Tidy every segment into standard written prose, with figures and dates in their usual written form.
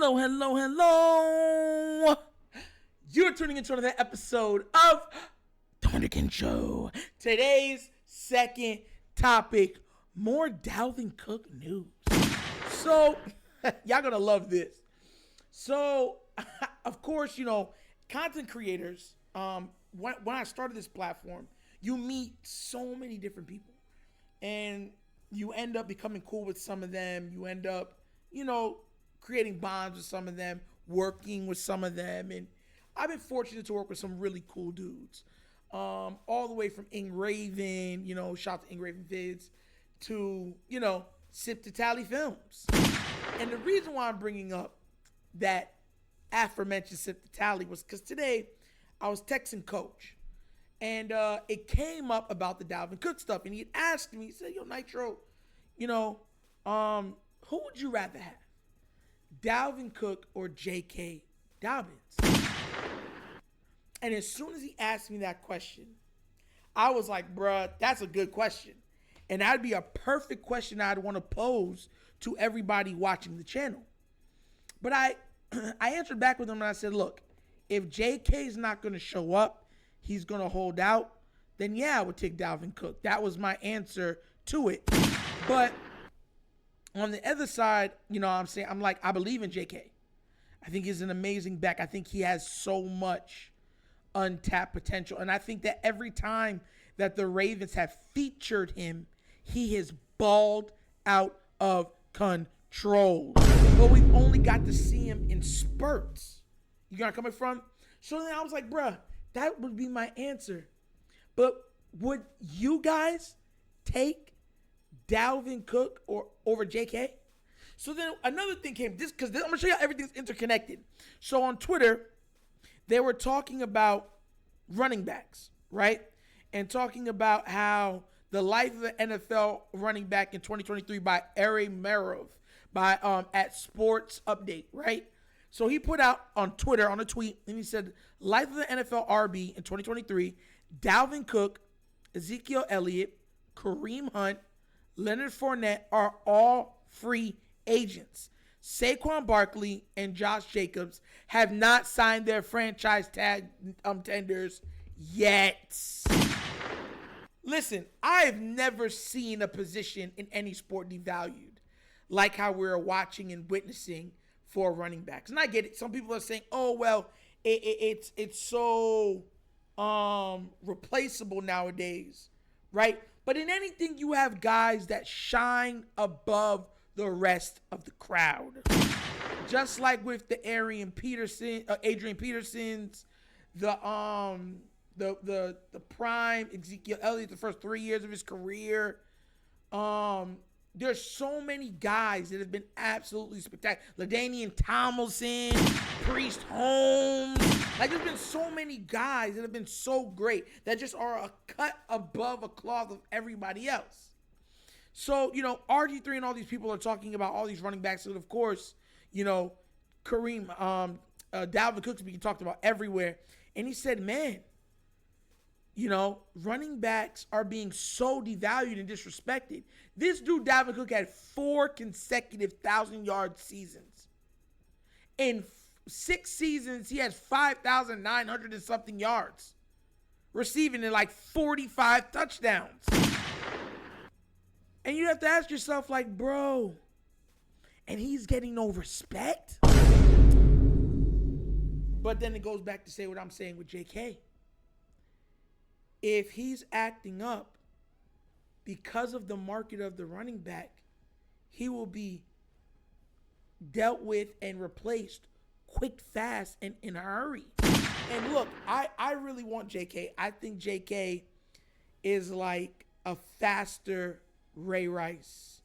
Hello, hello, hello. You're tuning into another episode of The Wunderkind Show. Today's second topic, more Dalvin Cook news. So, y'all gonna love this. So, of course, content creators, when I started this platform, you meet so many different people. And you end up becoming cool with some of them. You end up, creating bonds with some of them, working with some of them. And I've been fortunate to work with some really cool dudes. All the way from Ingraven, shout out to Ingraven Vids, to, Sip to Tally Films. And the reason why I'm bringing up that aforementioned Sip to Tally was because today I was texting Coach. And it came up about the Dalvin Cook stuff. And he had asked me, he said, yo, Nitro, who would you rather have? Dalvin Cook or JK Dobbins? And as soon as he asked me that question, I was like, bruh, that's a good question. And that'd be a perfect question I'd want to pose to everybody watching the channel. But I answered back with him and I said, look, if JK's not going to show up, he's going to hold out, then yeah, I would take Dalvin Cook. That was my answer to it. But on the other side, I believe in JK. I think he's an amazing back. I think he has so much untapped potential. And I think that every time that the Ravens have featured him, he has balled out of control. But we've only got to see him in spurts. You got coming from? So then I was like, bruh, that would be my answer. But would you guys take Dalvin Cook or over JK? So then another thing came, because I'm going to show you how everything's interconnected. So on Twitter, they were talking about running backs, right? And talking about how the life of the NFL running back in 2023 by Ari Merov at Sports Update, right? So he put out on Twitter, on a tweet, and he said, life of the NFL RB in 2023, Dalvin Cook, Ezekiel Elliott, Kareem Hunt, Leonard Fournette are all free agents. Saquon Barkley and Josh Jacobs have not signed their franchise tag tenders yet. Listen, I've never seen a position in any sport devalued like how we're watching and witnessing for running backs. And I get it. Some people are saying, oh, well, it's so replaceable nowadays, right? But in anything, you have guys that shine above the rest of the crowd. Just like with the Adrian Petersons, the prime Ezekiel Elliott, the first 3 years of his career. There's so many guys that have been absolutely spectacular. LaDainian Tomlinson, Priest Holmes. Like, there's been so many guys that have been so great that just are a cut above a cloth of everybody else. So, RG3 and all these people are talking about all these running backs. And, of course, Kareem, Dalvin Cook's being talked about everywhere. And he said, man, running backs are being so devalued and disrespected. This dude, Dalvin Cook, had 4 consecutive 1,000-yard seasons. In 6 seasons, he has 5,900 and something yards, receiving in like 45 touchdowns. And you have to ask yourself, like, bro, and he's getting no respect? But then it goes back to say what I'm saying with JK. If he's acting up because of the market of the running back, he will be dealt with and replaced quick, fast, and in a hurry. And look, I really want JK. I think JK is like a faster Ray Rice,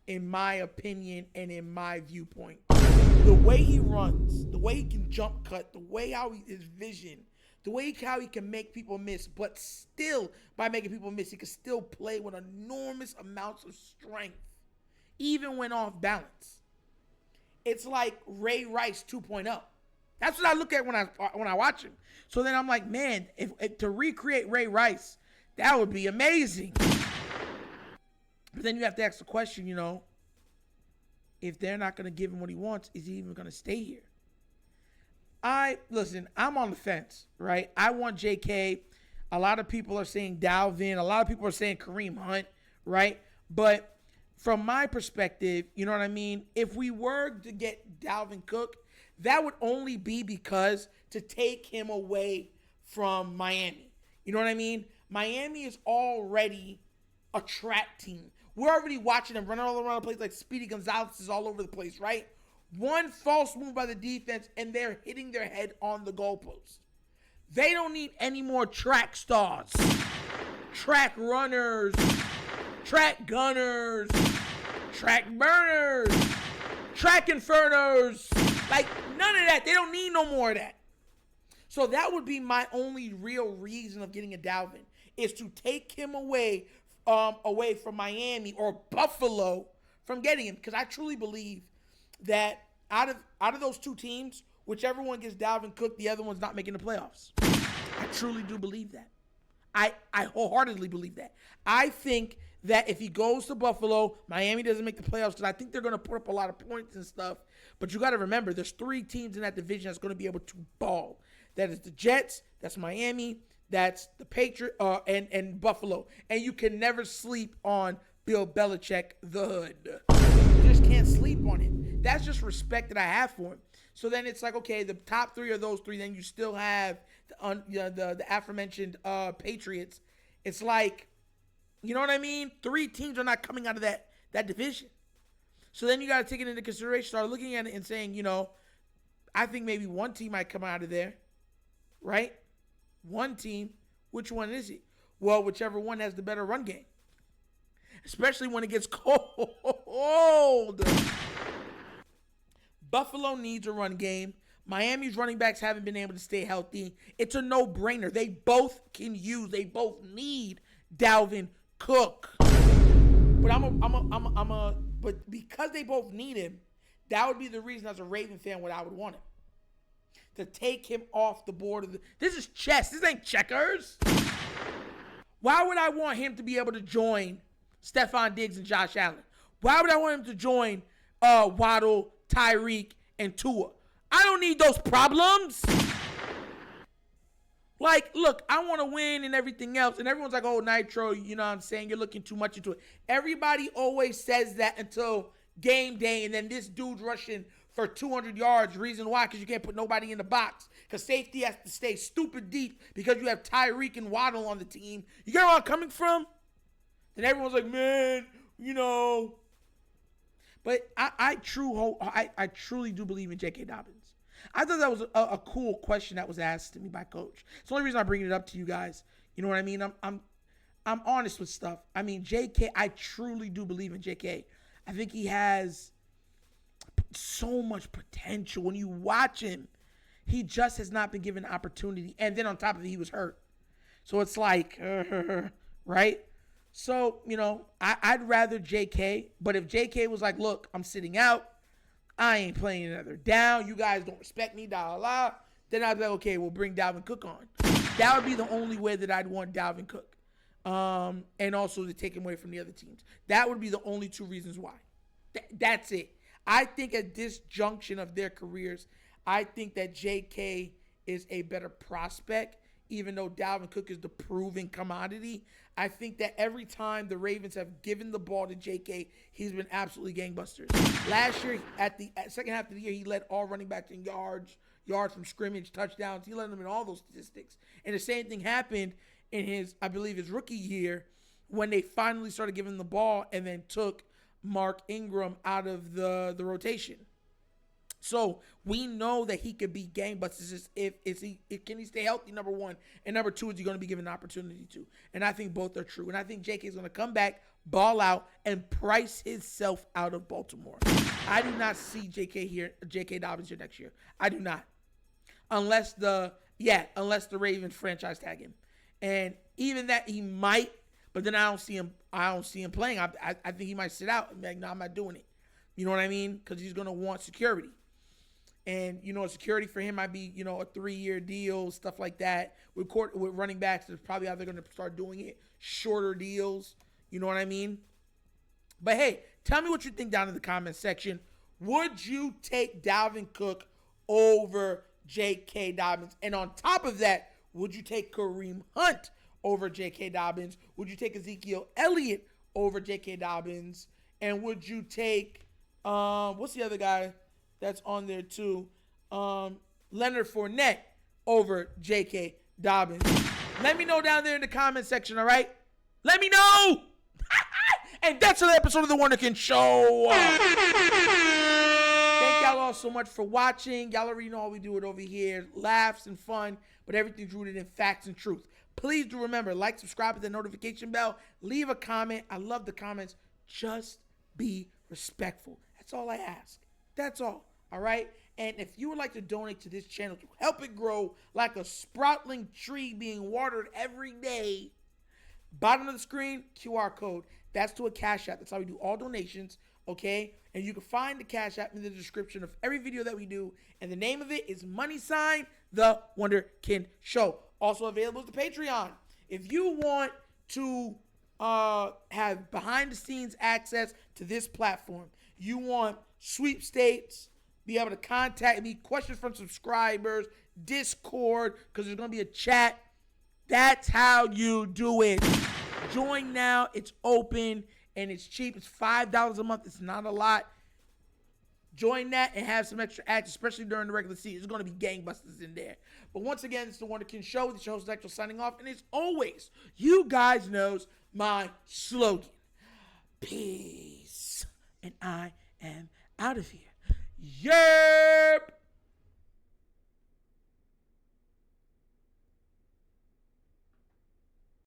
in my opinion and in my viewpoint. The way he runs, the way he can jump cut, the way his vision, the way how he can make people miss, but still, by making people miss, he can still play with enormous amounts of strength, even when off balance. It's like Ray Rice 2.0. That's what I look at when I watch him. So then I'm like, man, if to recreate Ray Rice, that would be amazing. But then you have to ask the question, if they're not going to give him what he wants, is he even going to stay here? Listen, I'm on the fence, right? I want JK. A lot of people are saying Dalvin. A lot of people are saying Kareem Hunt, right? But from my perspective, you know what I mean? If we were to get Dalvin Cook, that would only be because to take him away from Miami. You know what I mean? Miami is already a track team. We're already watching them run all around the place like Speedy Gonzalez is all over the place, right? One false move by the defense, and they're hitting their head on the goalpost. They don't need any more track stars, track runners, track gunners, track burners, track infernos. Like, none of that. They don't need no more of that. So that would be my only real reason of getting a Dalvin, is to take him away from Miami or Buffalo from getting him. Because I truly believe that out of those two teams, whichever one gets Dalvin Cook, the other one's not making the playoffs. I truly do believe that. I wholeheartedly believe that. I think that if he goes to Buffalo, Miami doesn't make the playoffs because I think they're going to put up a lot of points and stuff. But you got to remember, there's 3 teams in that division that's going to be able to ball. That is the Jets, that's Miami, that's the Patriots, and Buffalo. And you can never sleep on Bill Belichick, the hood. You just can't sleep on him. That's just respect that I have for him. So then it's like, okay, the top 3 are those 3. Then you still have the aforementioned Patriots. It's like, you know what I mean? 3 teams are not coming out of that division. So then you got to take it into consideration, start looking at it and saying, you know, I think maybe one team might come out of there, right? One team. Which one is it? Well, whichever one has the better run game. Especially when it gets cold. Buffalo needs a run game. Miami's running backs haven't been able to stay healthy. It's a no-brainer. They both both need Dalvin Cook. But because they both need him, that would be the reason as a Raven fan what I would want him. To take him off the board. This is chess. This ain't checkers. Why would I want him to be able to join Stephon Diggs and Josh Allen? Why would I want him to join Waddle, Tyreek, and Tua? I don't need those problems. Like, look, I want to win and everything else. And everyone's like, oh, Nitro, you know what I'm saying? You're looking too much into it. Everybody always says that until game day. And then this dude's rushing for 200 yards. Reason why? Because you can't put nobody in the box. Because safety has to stay stupid deep because you have Tyreek and Waddle on the team. You get where I'm coming from? Then everyone's like, man, you know. But I truly do believe in JK Dobbins. I thought that was a cool question that was asked to me by Coach. It's the only reason I'm bringing it up to you guys. You know what I mean? I'm honest with stuff. I mean, JK, I truly do believe in JK. I think he has so much potential. When you watch him, he just has not been given an opportunity. And then on top of it, he was hurt. So it's like, right? So, you know, I'd rather JK. But if JK was like, look, I'm sitting out. I ain't playing another down. You guys don't respect me, da. Then I'd be like, okay, we'll bring Dalvin Cook on. That would be the only way that I'd want Dalvin Cook. And also to take him away from the other teams. That would be the only 2 reasons why. That's it. I think at this junction of their careers, I think that JK is a better prospect, even though Dalvin Cook is the proven commodity. I think that every time the Ravens have given the ball to JK, he's been absolutely gangbusters. Last year, at the second half of the year, he led all running backs in yards from scrimmage, touchdowns. He led them in all those statistics. And the same thing happened in his rookie year when they finally started giving him the ball and then took Mark Ingram out of the rotation. So we know that he could be gangbusters if can he stay healthy, number 1, and number 2, is he going to be given an opportunity to? And I think both are true. And I think JK is going to come back, ball out, and price himself out of Baltimore. I do not see JK Dobbins here next year. I do not. Unless the Ravens franchise tag him. And even that he might, but then I don't see him playing. I think he might sit out and be like, no, I'm not doing it. You know what I mean? Because he's going to want security. And, you know, security for him might be, you know, a 3-year deal, stuff like that. With running backs, there's probably how they're going to start doing it. Shorter deals. You know what I mean? But, hey, tell me what you think down in the comments section. Would you take Dalvin Cook over JK Dobbins? And on top of that, would you take Kareem Hunt over JK Dobbins? Would you take Ezekiel Elliott over JK Dobbins? And would you take, what's the other guy that's on there too? Leonard Fournette over JK Dobbins. Let me know down there in the comment section, all right? Let me know! And that's another episode of The Wunderkind Show. Thank y'all all so much for watching. Y'all already know how we do it over here. Laughs and fun, but everything's rooted in facts and truth. Please do remember, like, subscribe, hit the notification bell. Leave a comment. I love the comments. Just be respectful. That's all I ask. That's all. All right? And if you would like to donate to this channel to help it grow like a sproutling tree being watered every day, bottom of the screen, QR code. That's to a Cash App. That's how we do all donations, okay? And you can find the Cash App in the description of every video that we do. And the name of it is The Wunderkind Show. Also available as the Patreon. If you want to have behind-the-scenes access to this platform, you want sweepstakes, be able to contact me, questions from subscribers, Discord, because there's going to be a chat. That's how you do it. Join now. It's open and it's cheap. It's $5 a month. It's not a lot. Join that and have some extra access, especially during the regular season. There's going to be gangbusters in there. But once again, it's The Wunderkind Show. This is your host, Actual, signing off. And as always, you guys knows my slogan. Peace. And I am out of here. Yerp!